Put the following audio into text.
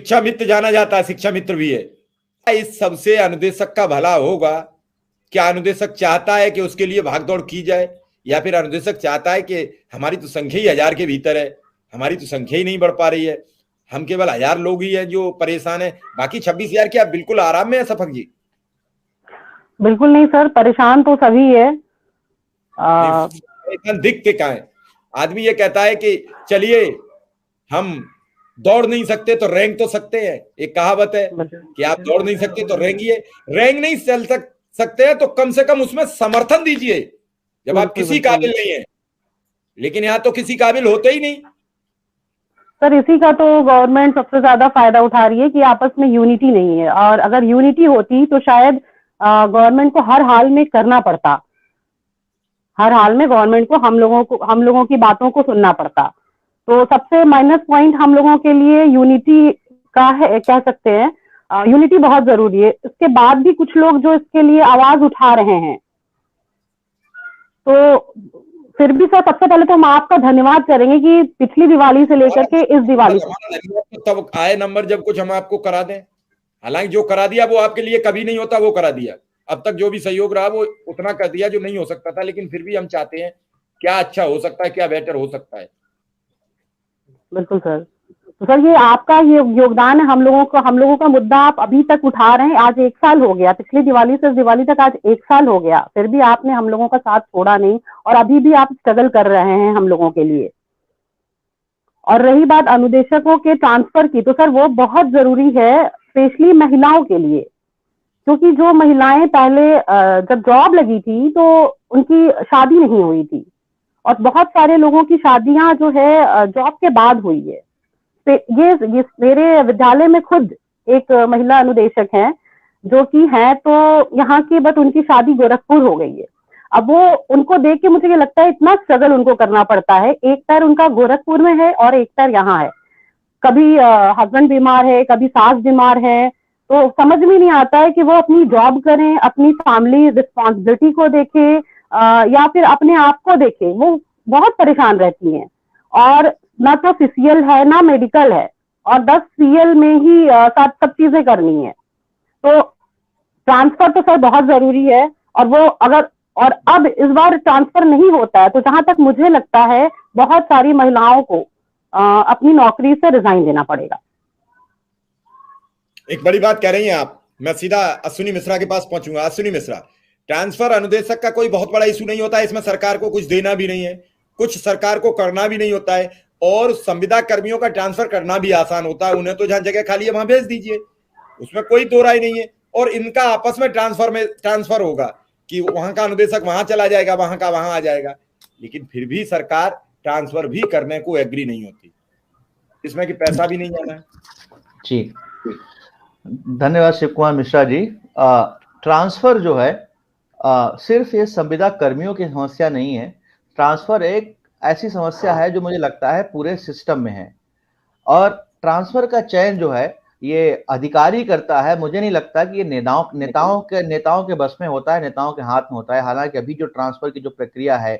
शिक्षा मित्र जाना जाता है, शिक्षा मित्र भी है। इस सबसे अनुदेशक का भला होगा? क्या अनुदेशक चाहता है कि उसके लिए भागदौड़ की जाए, या फिर अनुदेशक चाहता है कि हमारी तो संख्या ही 1000 के भीतर है, हमारी तो संख्या ही नहीं बढ़ पा रही है, हम केवल 1000 लोग ही हैं जो परेशान है, बाकी 26,000 की आप बिल्कुल आराम में है सफक जी? बिल्कुल नहीं सर, परेशान तो सभी है। परेशान दिखते कहाँ है? आदमी ये कहता है कि चलिए हम दौड़ नहीं सकते तो रेंग तो सकते हैं। एक कहावत है कि आप दौड़ नहीं सकते तो रेंगिए, रेंग नहीं चल सकते हैं तो कम से कम उसमें समर्थन दीजिए जब आप किसी काबिल नहीं है। लेकिन यहाँ तो किसी काबिल होते ही नहीं सर। इसी का तो गवर्नमेंट सबसे ज्यादा फायदा उठा रही है कि आपस में यूनिटी नहीं है, और अगर यूनिटी होती तो शायद गवर्नमेंट को हर हाल में करना पड़ता, हर हाल में गवर्नमेंट को हम लोगों की बातों को सुनना पड़ता। तो सबसे माइनस पॉइंट हम लोगों के लिए यूनिटी का है, कह सकते हैं। यूनिटी बहुत जरूरी है। इसके बाद भी कुछ लोग जो इसके लिए आवाज उठा रहे हैं, तो फिर भी सर सबसे पहले तो हम आपका धन्यवाद करेंगे कि पिछली दिवाली से लेकर के इस दिवाली तब आए नंबर जब कुछ हम आपको करा दें। हालांकि जो करा दिया वो आपके लिए कभी नहीं होता, वो करा दिया। अब तक जो भी सहयोग रहा वो उतना कर दिया जो नहीं हो सकता था, लेकिन फिर भी हम चाहते हैं क्या अच्छा हो सकता है, क्या बेहतर हो सकता है। बिल्कुल सर। तो सर ये आपका ये योगदान है, हम लोगों का मुद्दा आप अभी तक उठा रहे हैं। आज 1 साल हो गया, पिछली दिवाली से इस दिवाली तक आज 1 साल हो गया, फिर भी आपने हम लोगों का साथ छोड़ा नहीं, और अभी भी आप स्ट्रगल कर रहे हैं हम लोगों के लिए। और रही बात अनुदेशकों के ट्रांसफर की, तो सर वो बहुत जरूरी है, स्पेशली महिलाओं के लिए। क्योंकि जो महिलाएं पहले जब जॉब लगी थी तो उनकी शादी नहीं हुई थी, और बहुत सारे लोगों की शादियां जो है जॉब के बाद हुई है। ये मेरे विद्यालय में खुद एक महिला अनुदेशक हैं जो कि हैं तो यहाँ की, बट उनकी शादी गोरखपुर हो गई है। अब वो उनको देख के मुझे ये लगता है इतना स्ट्रगल उनको करना पड़ता है। एक पैर उनका गोरखपुर में है और एक पैर यहाँ है। कभी हस्बैंड बीमार है, कभी सास बीमार है, तो समझ में नहीं आता है कि वो अपनी जॉब करें, अपनी फैमिली रिस्पॉन्सिबिलिटी को देखे या फिर अपने आप को देखे। वो बहुत परेशान रहती हैं, और ना तो सीसीएल है ना मेडिकल है, और 10 सीएल में ही सब चीजें करनी है। तो ट्रांसफर तो सर बहुत जरूरी है, और वो अगर और अब इस बार ट्रांसफर नहीं होता है तो जहां तक मुझे लगता है बहुत सारी महिलाओं को अपनी नौकरी से रिजाइन देना पड़ेगा। एक बड़ी बात कह रही हैं आप। मैं सीधा अश्विनी मिश्रा के पास पहुंचूंगा। अश्विनी मिश्रा, ट्रांसफर अनुदेशक का कोई बहुत बड़ा इशू नहीं होता है, इसमें सरकार को कुछ देना भी नहीं है, कुछ सरकार को करना भी नहीं होता है, और संविदा कर्मियों का ट्रांसफर करना भी आसान होता है। उन्हें तो जहां जगह खाली है वहां भेज दीजिए, उसमें कोई दो राय नहीं है। और इनका आपस में ट्रांसफर होगा कि वहां का अनुदेशक वहां चला जाएगा, वहां का वहां आ जाएगा, लेकिन फिर भी सरकार ट्रांसफर भी करने को एग्री नहीं होती, इसमें कि पैसा भी नहीं जाना है। जी, धन्यवाद शिव कुमार मिश्रा जी। ट्रांसफर जो है सिर्फ ये संविदा कर्मियों की समस्या नहीं है। ट्रांसफर एक ऐसी समस्या है जो मुझे लगता है पूरे सिस्टम में है, और ट्रांसफर का चयन जो है ये अधिकारी करता है। मुझे नहीं लगता कि ये नेताओं के बस में होता है, नेताओं के हाथ में होता है। हालांकि अभी जो ट्रांसफर की जो प्रक्रिया है